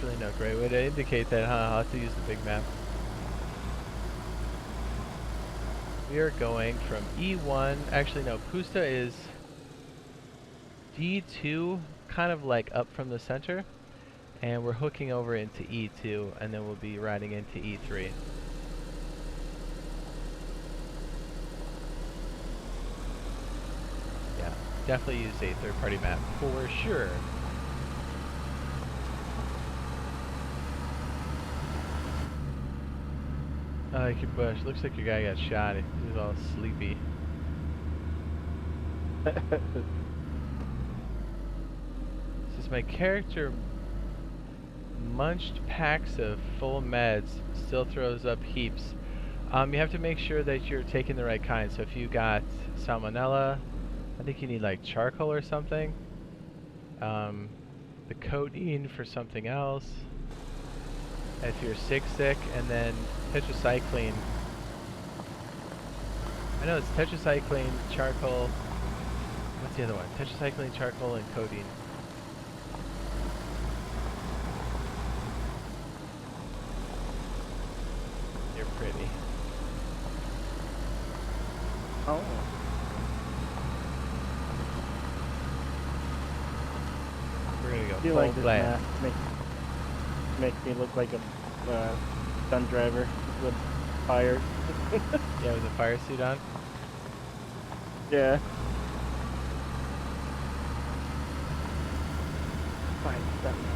really no great way to indicate that, huh? I'll have to use the big map. We are going from E1, actually no, Pusta is D2, kind of like up from the center, and we're hooking over into E2, and then we'll be riding into E3. Yeah, definitely use a third-party map for sure. I like your bush. Looks like your guy got shot. He was all sleepy. Since my character munched packs of full meds, still throws up heaps. You have to make sure that you're taking the right kind. So if you got salmonella, I think you need like charcoal or something. The codeine for something else. If you're sick, and then tetracycline. I know it's tetracycline, charcoal. What's the other one? Tetracycline, charcoal, and codeine. You're pretty. Oh. We're gonna go I feel full like this blast. map make me look like a stunt driver with fire. Yeah, with a fire suit on. Yeah. Fine, that one.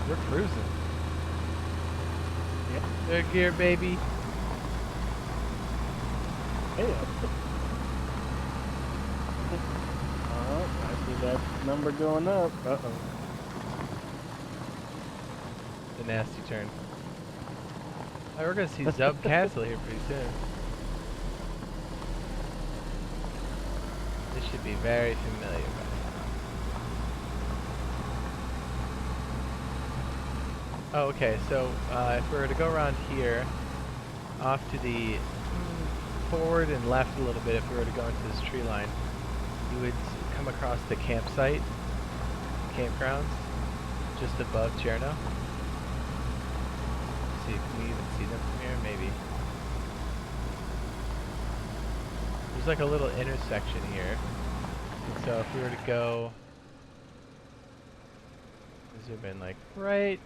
We're cruising. Yeah. Third gear, baby. Hey. Oh, I see that number going up. Uh-oh. The nasty turn. Oh, we're gonna see Zub Castle here pretty soon. This should be very familiar. Oh, okay, so if we were to go around here, off to the forward and left a little bit, if we were to go into this tree line, you would come across the campsite, campgrounds, just above Cherno. See, can we even see them from here? Maybe. There's like a little intersection here. And so if we were to go, zoom in like right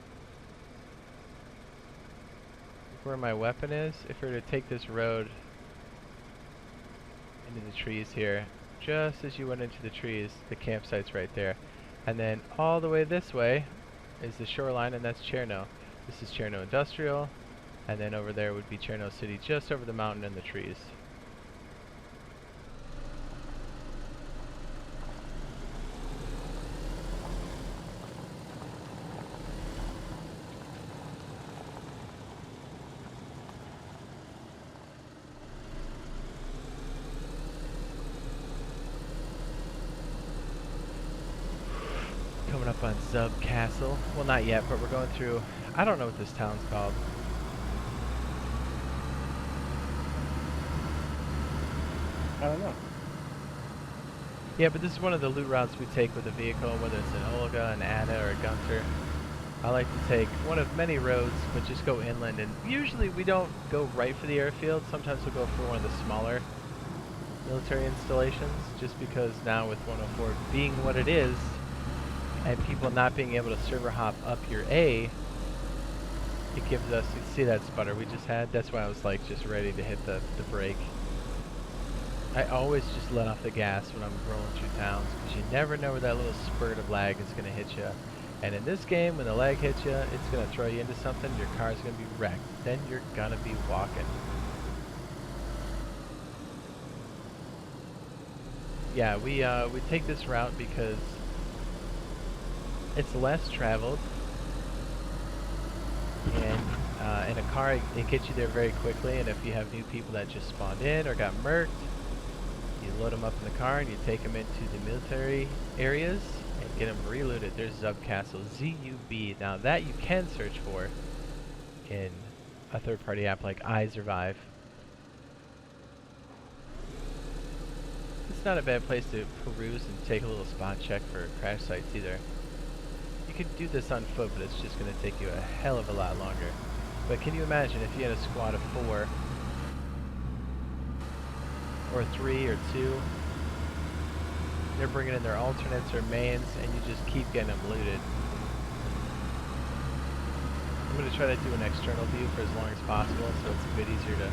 where my weapon is, if we were to take this road into the trees here, just as you went into the trees, the campsite's right there. And then all the way this way is the shoreline, and that's Cherno. This is Cherno Industrial, and then over there would be Cherno City, just over the mountain and the trees. Coming up on Zub Castle. Well, not yet, but we're going through, I don't know what this town's called. I don't know. Yeah, but this is one of the loot routes we take with a vehicle, whether it's an Olga, an Ada, or a Gunter. I like to take one of many roads, but just go inland, and usually we don't go right for the airfield. Sometimes we'll go for one of the smaller military installations, just because now with 104 being what it is, and people not being able to server hop up your A, it gives us, you see that sputter we just had? That's why I was like just ready to hit the brake. I always just let off the gas when I'm rolling through towns, because you never know where that little spurt of lag is going to hit you. And in this game, when the lag hits you, it's going to throw you into something, your car's going to be wrecked. Then you're going to be walking. Yeah, we take this route because it's less traveled, and in a car it gets you there very quickly, and if you have new people that just spawned in or got murked, you load them up in the car and you take them into the military areas and get them reloaded. There's Zub Castle, Z-U-B. Now that you can search for in a third-party app like iSurvive. it's not a bad place to peruse and take a little spot check for crash sites either. You could do this on foot, but it's just going to take you a hell of a lot longer. But can you imagine if you had a squad of 4, or 3, or 2, they're bringing in their alternates or mains, and you just keep getting them looted. I'm going to try to do an external view for as long as possible, so it's a bit easier to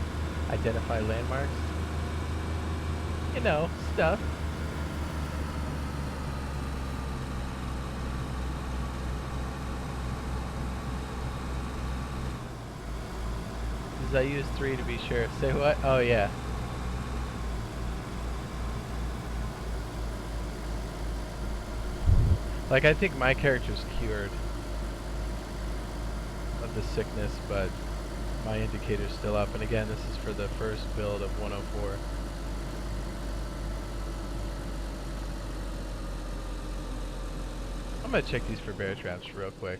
identify landmarks. You know, stuff. I use 3 to be sure. Say what? Oh yeah. Like, I think my character's cured of the sickness, but my indicator's still up. And again, this is for the first build of 104. I'm gonna check these for bear traps real quick.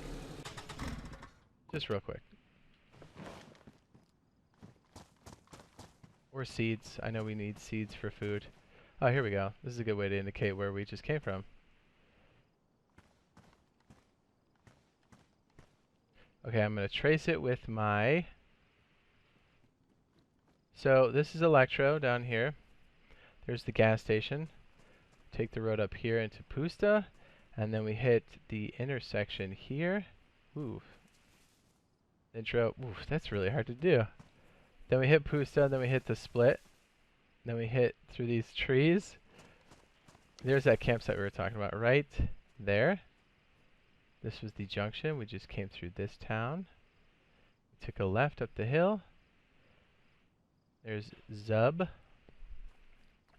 Just real quick. Or seeds. I know we need seeds for food. Oh, here we go. This is a good way to indicate where we just came from. Okay, I'm going to trace it with my... So this is Electro down here. There's the gas station. Take the road up here into Pusta, and then we hit the intersection here. Ooh. Intro. Ooh, that's really hard to do. Then we hit Pusta, then we hit the split. Then we hit through these trees. There's that campsite we were talking about right there. This was the junction. We just came through this town. We took a left up the hill. There's Zub.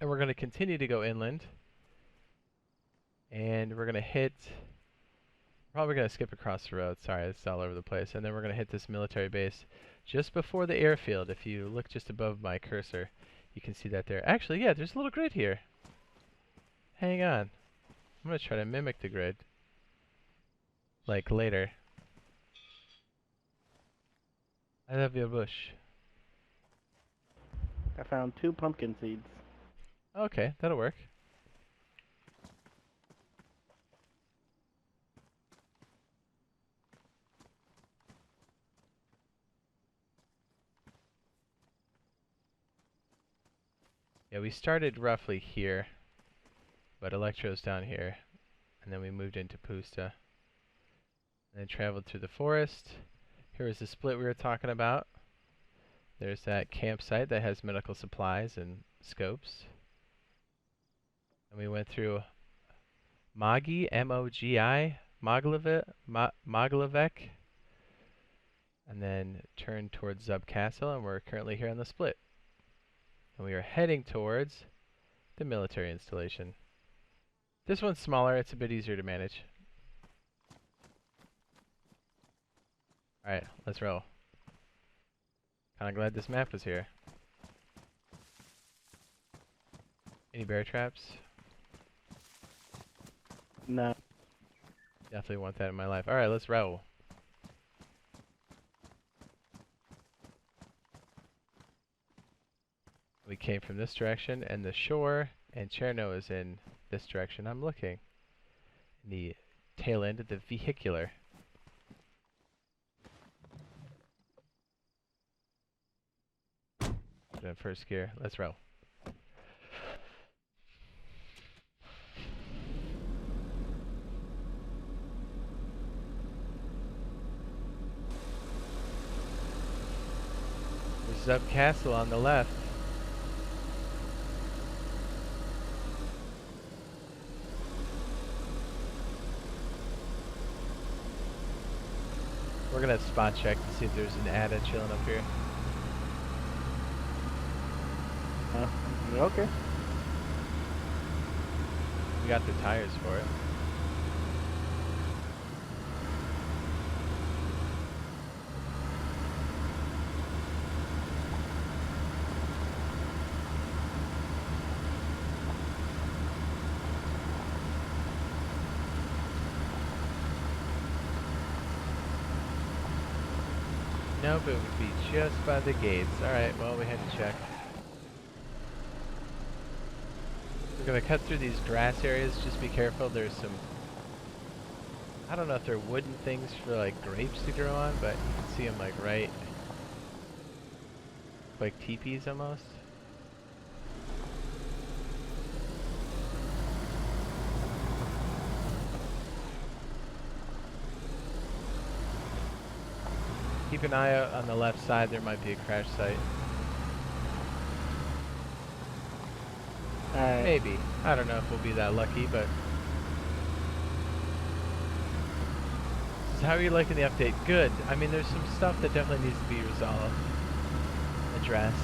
And we're going to continue to go inland. And we're going to hit... Probably going to skip across the road. Sorry, it's all over the place. And then we're going to hit this military base just before the airfield. If you look just above my cursor, you can see that there. Actually, yeah, there's a little grid here. Hang on. I'm going to try to mimic the grid. Like later. I love your bush. I found 2 pumpkin seeds. Okay, that'll work. Yeah, we started roughly here, but Electro's down here, and then we moved into Pusta, and then traveled through the forest. Here was the split we were talking about. There's that campsite that has medical supplies and scopes. And we went through Mogi, M-O-G-I, Mogilevec, and then turned towards Zub Castle, and we're currently here on the split. And we are heading towards the military installation. This one's smaller, it's a bit easier to manage. Alright, let's roll. Kinda glad this map was here. Any bear traps? No. Definitely want that in my life. Alright, let's roll. We came from this direction, and the shore, and Cherno is in this direction. I'm looking. In the tail end of the vehicular. Put in first gear. Let's roll. There's Zub Castle on the left. We're gonna spot check to see if there's an Ada chilling up here. Okay. We got the tires for it. Nope, it would be just by the gates. Alright, well, we had to check. gonna cut through these grass areas. Just be careful. There's some, I don't know if they're wooden things for like grapes to grow on, but you can see them like right, like teepees almost. Keep an eye out on the left side. There might be a crash site. Alright. Maybe. I don't know if we'll be that lucky, but... So how are you liking the update? Good. I mean, there's some stuff that definitely needs to be resolved. Addressed.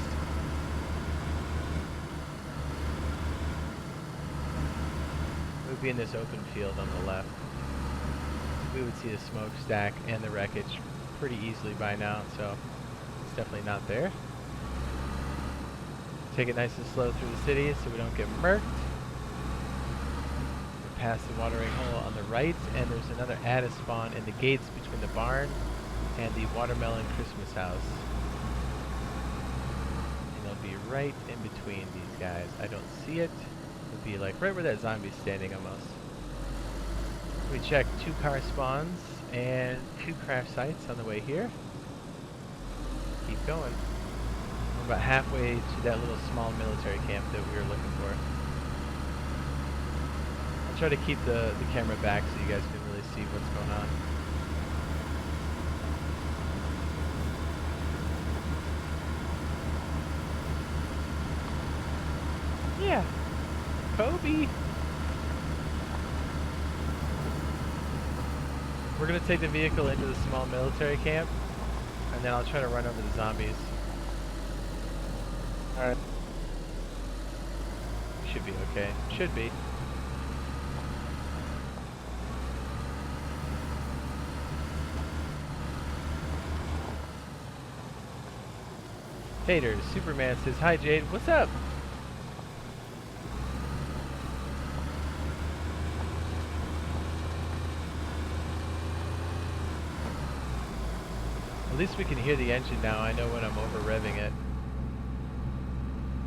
We'd be in this open field on the left. We would see the smokestack and the wreckage pretty easily by now, so it's definitely not there. Take it nice and slow through the city so we don't get murked. We're past the watering hole on the right, and there's another Ada spawn in the gates between the barn and the watermelon Christmas house. And it'll be right in between these guys. I don't see it. It'll be like right where that zombie's standing almost. We checked 2 car spawns and 2 crash sites on the way here. Keep going. We're about halfway to that little small military camp that we were looking for. I'll try to keep the camera back so you guys can really see what's going on. Yeah. Kobe! We're gonna take the vehicle into the small military camp, and then I'll try to run over the zombies. Alright. Should be okay. Should be. Haters, Superman says, "Hi Jade, what's up?" At least we can hear the engine now. I know when I'm over revving it.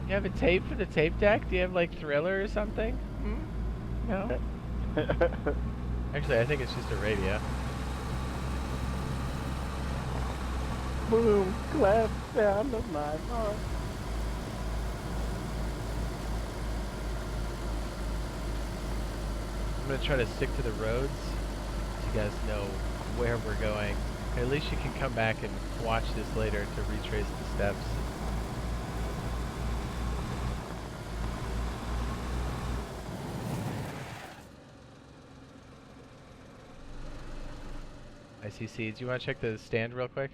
You have a tape for the tape deck? Do you have like Thriller or something? Hmm? No? Actually, I think it's just a radio. Boom, clap sound of my heart. I'm gonna try to stick to the roads so you guys know where we're going. At least you can come back and watch this later to retrace the steps. I see seeds. You want to check the stand real quick?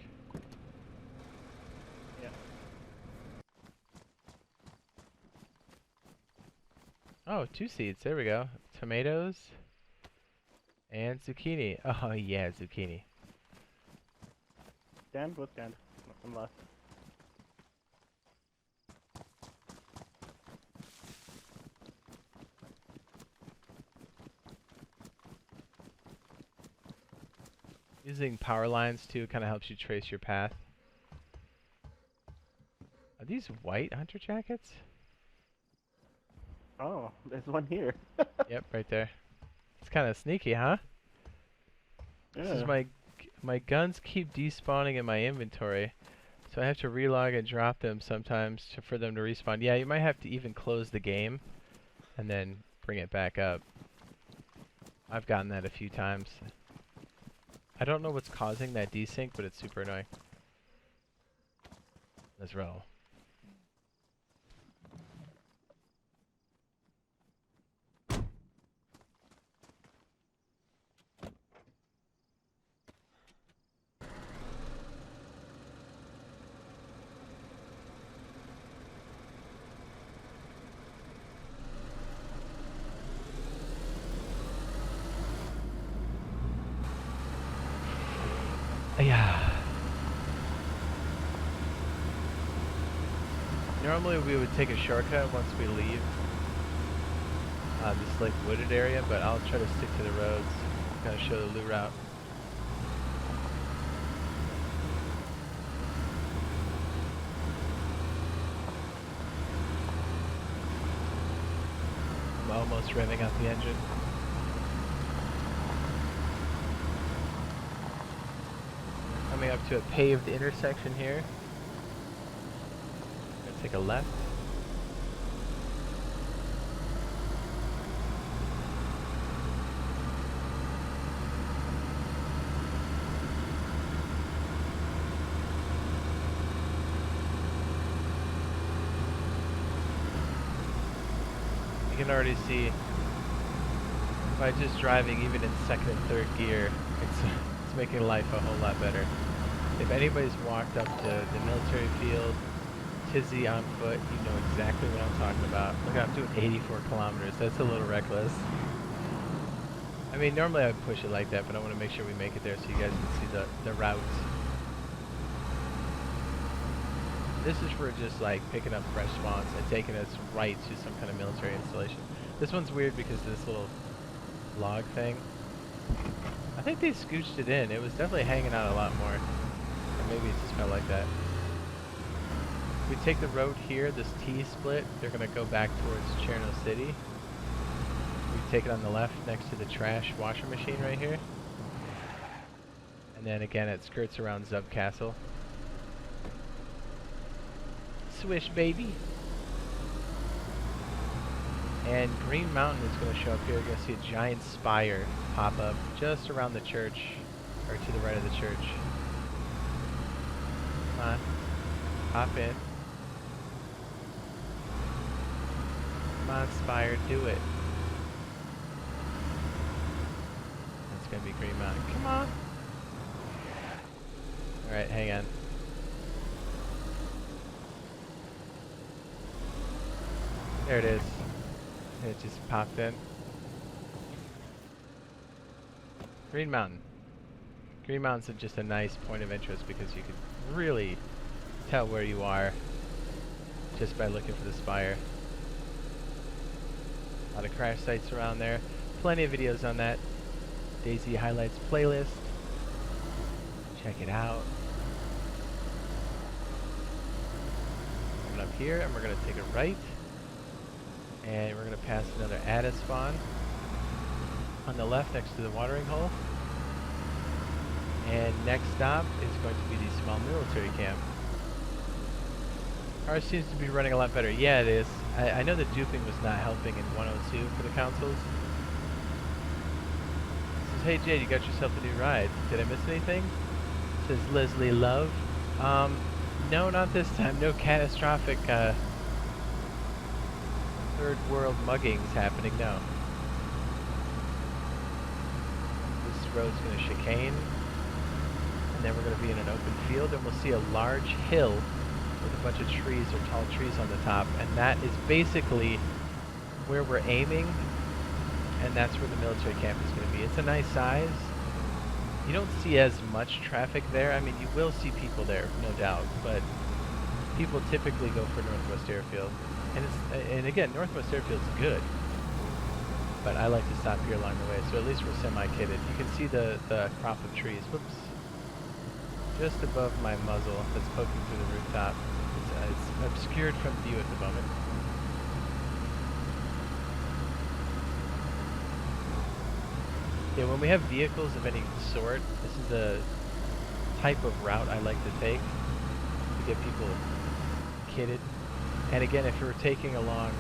Yeah. Oh, 2 seeds. There we go. Tomatoes and zucchini. Oh yeah, zucchini. Stand? What stand? Nothing left. Using power lines too kind of helps you trace your path. Are these white hunter jackets? Oh, there's one here. Yep, right there. It's kind of sneaky, huh? Yeah. This is my guns keep despawning in my inventory, so I have to relog and drop them sometimes for them to respawn. Yeah, you might have to even close the game and then bring it back up. I've gotten that a few times. I don't know what's causing that desync, but it's super annoying. Let's roll. Yeah. Normally we would take a shortcut once we leave this like wooded area, but I'll try to stick to the roads, kind of show the loot route. almost revving out the engine. Coming up to a paved intersection here. Gonna take a left. You can already see by just driving even in second and third gear, it's making life a whole lot better. If anybody's walked up to the military field, Tizzy on foot, you know exactly what I'm talking about. Look, I'm doing 84 kilometers. That's a little reckless. I mean, normally I would push it like that, but I want to make sure we make it there so you guys can see the routes. This is for just like picking up fresh spawns and taking us right to some kind of military installation. This one's weird because of this little log thing. I think they scooched it in. It was definitely hanging out a lot more. Or maybe it just felt like that. If we take the road here, this T-split, they're going to go back towards Cherno City. We take it on the left next to the trash washer machine right here. And then again, it skirts around Zub Castle. Swish, baby! And Green Mountain is going to show up here. You're going to see a giant spire pop up just around the church, or to the right of the church. Come on. Hop in. Come on, Spire, do it. That's going to be Green Mountain. Come on! Alright, hang on. There it is. It just popped in. Green Mountain. Green Mountain's just a nice point of interest because you can really tell where you are just by looking for the spire. A lot of crash sites around there. Plenty of videos on that. DayZ highlights playlist. Check it out. Coming up here, and we're going to take a right. And we're going to pass another Ada spawn on the left next to the watering hole. And next stop is going to be the small military camp. Ours seems to be running a lot better. Yeah, it is. I know the duping was not helping in 102 for the consoles. It says, hey Jade, you got yourself a new ride. Did I miss anything? It says Leslie Love. No, not this time. No catastrophic third world muggings happening, no. This road's going to chicane, and then we're going to be in an open field, and we'll see a large hill with a bunch of trees or tall trees on the top, and that is basically where we're aiming, and that's where the military camp is going to be. It's a nice size. You don't see as much traffic there. I mean, you will see people there, no doubt, but people typically go for Northwest Airfield. And again, Northwest Airfield's good, but I like to stop here along the way, so at least we're semi-kitted. You can see the crop of trees, whoops, just above my muzzle that's poking through the rooftop. It's obscured from view at the moment. Yeah, when we have vehicles of any sort, this is the type of route I like to take to get people kitted. And again, if we're taking along,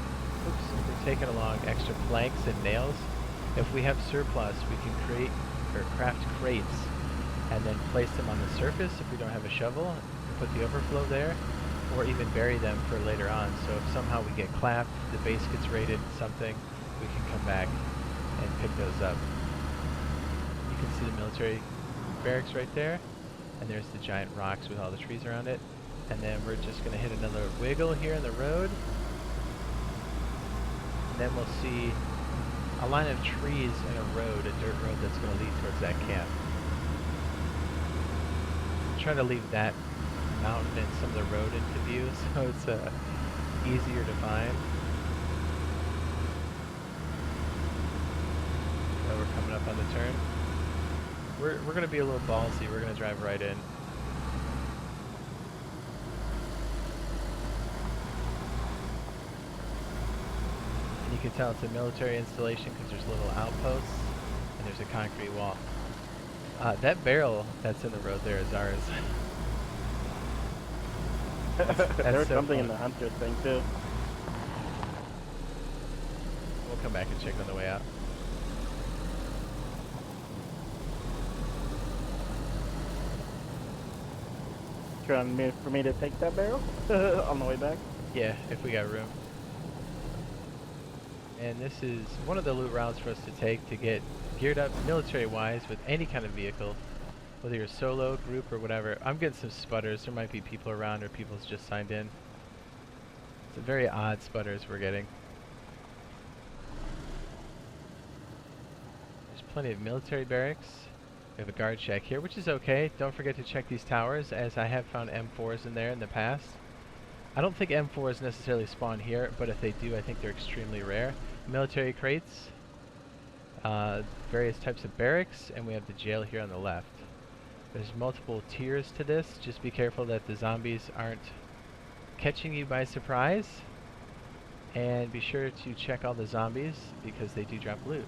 extra planks and nails, if we have surplus, we can create or craft crates and then place them on the surface if we don't have a shovel and put the overflow there, or even bury them for later on. So if somehow we get clapped, the base gets raided, something, we can come back and pick those up. You can see the military barracks right there, and there's the giant rocks with all the trees around it. And then we're just going to hit another wiggle here in the road. And then we'll see a line of trees and a road, a dirt road that's going to lead towards that camp. I'm trying to leave that mountain and some of the road into view so it's easier to find. So we're coming up on the turn. We're going to be a little ballsy. We're going to drive right in. You can tell it's a military installation because there's little outposts and there's a concrete wall. That barrel that's in the road there is ours. There was so something in fun. the hunter thing too. We'll come back and check on the way out. Trying for me to take that barrel on the way back. Yeah, if we got room. And this is one of the loot routes for us to take to get geared up military-wise with any kind of vehicle, whether you're solo, group, or whatever. I'm getting some sputters. There might be people around or people's just signed in. Some very odd sputters we're getting. There's plenty of military barracks. We have a guard shack here, which is okay. Don't forget to check these towers, as I have found M4s in there in the past. I don't think M4s necessarily spawn here, but if they do, I think they're extremely rare. Military crates, various types of barracks, and we have the jail here on the left. There's multiple tiers to this. Just be careful that the zombies aren't catching you by surprise. And be sure to check all the zombies, because they do drop loot.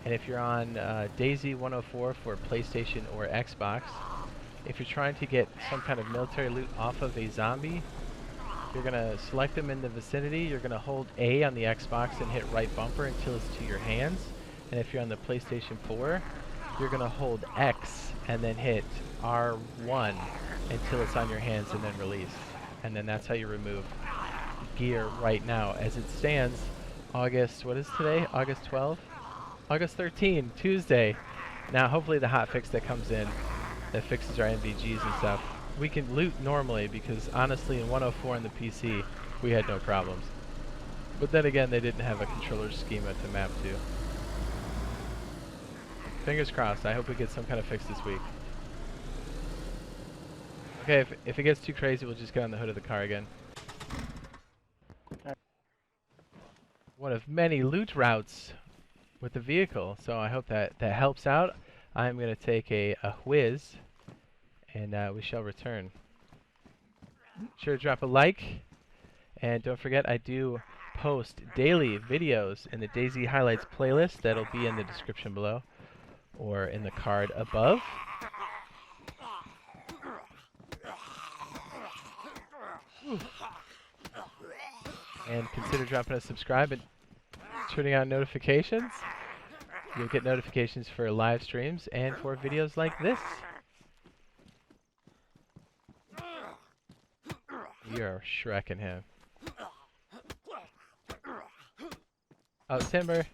And if you're on DayZ 1.04 for PlayStation or Xbox, if you're trying to get some kind of military loot off of a zombie, you're going to select them in the vicinity, you're going to hold A on the Xbox and hit right bumper until it's to your hands. And if you're on the PlayStation 4, you're going to hold X and then hit R1 until it's on your hands and then release. And then that's how you remove gear right now. As it stands, August, what is today? August 12th? August 13, Tuesday. Now hopefully the hotfix that comes in that fixes our NVGs and stuff, we can loot normally, because honestly in 104 on the PC we had no problems. But then again, they didn't have a controller schema to map to. Fingers crossed, I hope we get some kind of fix this week. Okay, if it gets too crazy, we'll just get on the hood of the car again. One of many loot routes with the vehicle, so I hope that helps out. I'm going to take a whiz, and we shall return. Sure to drop a like, and don't forget I do post daily videos in the DayZ Highlights playlist. That'll be in the description below, or in the card above. Whew. And consider dropping a subscribe and turning on notifications. You'll get notifications for live streams and for videos like this. You're Shrekking him. Oh, Timber.